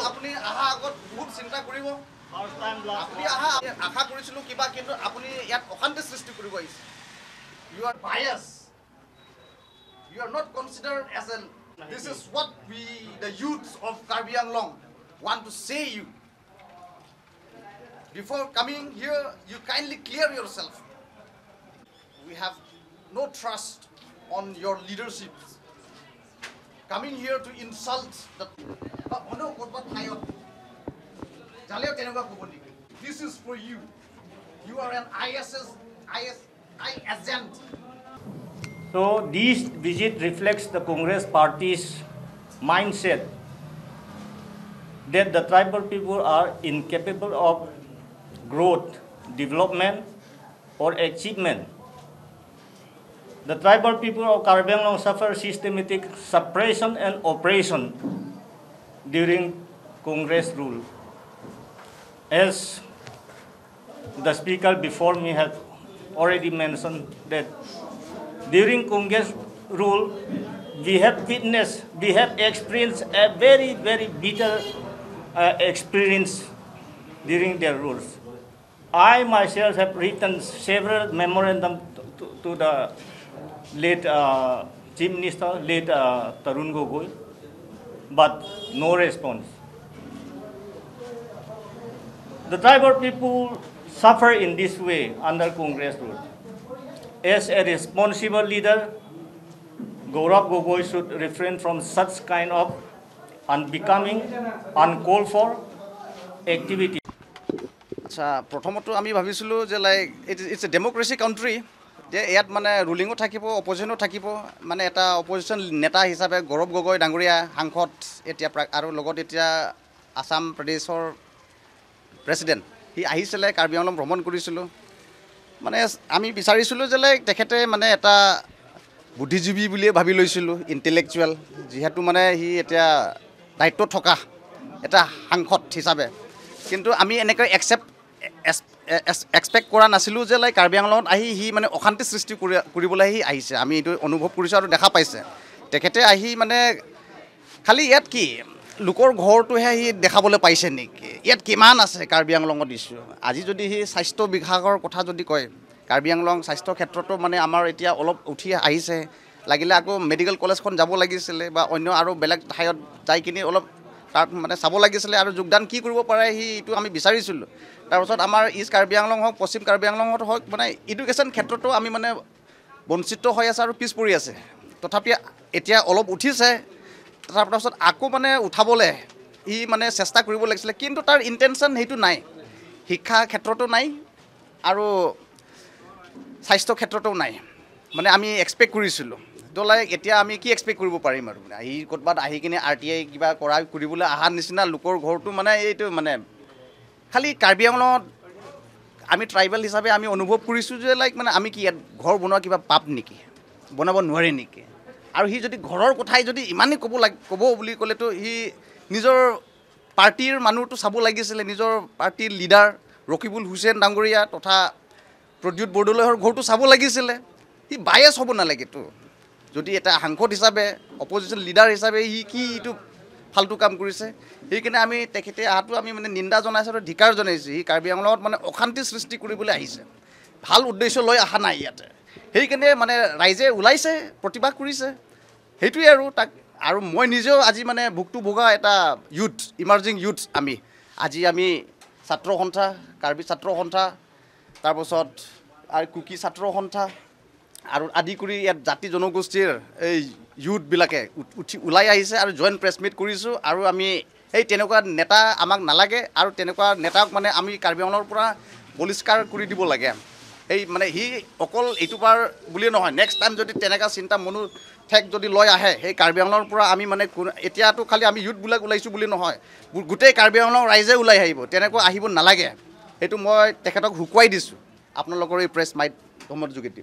আপুনি আহা আগত বহুত চিন্তা কৰিব আপুনি আহা আশা কৰিছিলোঁ কিবা কিন্তু আপুনি ইয়াত অশান্তি সৃষ্টি কৰিব আহিছে you are biased you are not considered as an this is what we the youths of Karbi Anglong want to say you before coming here you kindly clear yourself we have no trust on your leadership coming here to insult the this is for you you are an ISI agent. So this visit reflects the Congress party's mindset that the tribal people are incapable of growth, development or achievement. The tribal people of Karbi Anglong suffer systematic suppression and oppression during Congress rule. As the speaker before me has already mentioned that during Congress rule, we have experienced a very, very bitter experience during their rules. I myself have written several memorandum to the late Chief Minister, late Tarun Gogoi, but no response. The tribal people suffer in this way under Congress rule. As a responsible leader, Gaurav Gogoi should refrain from such kind of unbecoming, uncalled for activity. আচ্ছা প্ৰথমতে আমি ভাবিছিলোঁ যে like it's a democracy country যে ইয়াত মানে ৰুলিঙো থাকিব অপজিশ্যনো থাকিব মানে এটা অপজিশ্যন নেতা হিচাপে গৌৰৱ গগৈ ডাঙৰীয়া সাংসদ এতিয়া আৰু লগত এতিয়া আসাম প্ৰদেশৰ প্ৰেচিডেণ্ট সি আহিছিলে কাৰ্বি আংলং ভ্ৰমণ কৰিছিলোঁ মানে আমি বিচাৰিছিলোঁ যে লাইক তেখেতে মানে এটা বুদ্ধিজীৱী বুলিয়ে ভাবি লৈছিলোঁ ইণ্টেলেকচুৱেল যিহেতু মানে সি এতিয়া দায়িত্বত থকা এটা সাংসদ হিচাপে কিন্তু আমি এনেকৈ এক্সপেক্ট কৰা নাছিলোঁ যে লাইক কাৰ্বি আংলঙত আহি সি মানে অশান্তি সৃষ্টি কৰিবলৈ সি আহিছে আমি এইটো অনুভৱ কৰিছোঁ আৰু দেখা পাইছে তেখেতে আহি মানে খালি ইয়াত কি লোকৰ ঘৰটোহে সি দেখাবলৈ পাইছে নেকি ইয়াত কিমান আছে কাৰ্বি আংলঙত ইছ্যু আজি যদি সি স্বাস্থ্য বিভাগৰ কথা যদি কয় কাৰ্বি আংলং স্বাস্থ্য ক্ষেত্ৰতো মানে আমাৰ এতিয়া অলপ উঠি আহিছে লাগিলে আকৌ মেডিকেল কলেজখন যাব লাগিছিলে বা অন্য আৰু বেলেগ ঠাইত যাই কিনি অলপ তাত মানে চাব লাগিছিলে আৰু যোগদান কি কৰিব পাৰে সি এইটো আমি বিচাৰিছিলোঁ তাৰপিছত আমাৰ ইষ্ট কাৰ্বি আংলং হওক পশ্চিম কাৰ্বি আংলঙত হওক মানে এডুকেশ্যন ক্ষেত্ৰতো আমি মানে বঞ্চিত হৈ আছে আৰু পিছ পৰি আছে তথাপি এতিয়া অলপ উঠিছে তাৰপাছত আকৌ মানে উঠাবলৈ ই মানে চেষ্টা কৰিব লাগিছিলে কিন্তু তাৰ ইণ্টেনশ্যন সেইটো নাই শিক্ষা ক্ষেত্ৰতো নাই আৰু স্বাস্থ্য ক্ষেত্ৰতো নাই মানে আমি এক্সপেক্ট কৰিছিলোঁ তো লাইক এতিয়া আমি কি এক্সপেক্ট কৰিব পাৰিম আৰু আহি ক'ৰবাত আহি কিনে RTI কিবা কৰিবলৈ অহাৰ নিচিনা লোকৰ ঘৰটো মানে এইটো মানে খালি কাৰ্বি আংলঙত আমি ট্ৰাইবেল হিচাপে আমি অনুভৱ কৰিছোঁ যে লাইক মানে আমি কি ইয়াত ঘৰ বনোৱা কিবা পাপ নেকি বনাব নোৱাৰে নেকি আৰু সি যদি ঘৰৰ কথাই যদি ইমানেই ক'ব বুলি ক'লেতো সি নিজৰ পাৰ্টিৰ মানুহটো চাব লাগিছিলে নিজৰ পাৰ্টিৰ লিডাৰ ৰকিবুল হুছেইন ডাঙৰীয়া তথা প্ৰদ্যুৎ বৰদলৈৰ ঘৰটো চাব লাগিছিলে সি বায়াছ হ'ব নালাগেতো যদি এটা সাংসদ হিচাপে অপজিশ্যন লিডাৰ হিচাপে সি কি এইটো ফাল্টু কাম কৰিছে সেইকাৰণে আমি তেখেতে অহাটো আমি মানে নিন্দা জনাইছোঁ আৰু ধিকাৰ জনাইছোঁ সি কাৰ্বি আংলঙত মানে অশান্তি সৃষ্টি কৰিবলৈ আহিছে ভাল উদ্দেশ্য লৈ অহা নাই ইয়াতে সেইকাৰণে মানে ৰাইজে ওলাইছে প্ৰতিবাদ কৰিছে সেইটোৱে আৰু তাক আৰু মই নিজেও আজি মানে ভুক্তভোগা এটা ইউথ ইমাৰ্জিং ইউথ আমি ছাত্ৰ সন্থা কাৰ্বি ছাত্ৰ সন্থা তাৰপাছত আৰু কুকি ছাত্ৰ সন্থা আৰু আদি কৰি ইয়াত জাতি জনগোষ্ঠীৰ এই ইউথবিলাকে ওলাই আহিছে আৰু জইণ্ট প্ৰেছ মিট কৰিছোঁ আৰু আমি এই তেনেকুৱা নেতা আমাক নালাগে আৰু তেনেকুৱা নেতাক মানে আমি কাৰ্বি আংলঙৰ পৰা বহিষ্কাৰ কৰি দিব লাগে এই মানে সি অকল এইটো বাৰ বুলিয়ে নহয় নেক্সট টাইম যদি তেনেকুৱা চিন্তা মনোঠেক যদি লৈ আহে সেই কাৰ্বি আংলঙৰ পৰা আমি মানে এতিয়াতো খালি আমি ইউথবিলাক ওলাইছোঁ বুলি নহয় গোটেই কাৰ্বি আংলং ৰাইজে ওলাই আহিব তেনেকুৱা আহিব নালাগে সেইটো মই তেখেতক শুকুৱাই দিছোঁ আপোনালোকৰ এই প্ৰেছ মাধ্যমৰ যোগেদি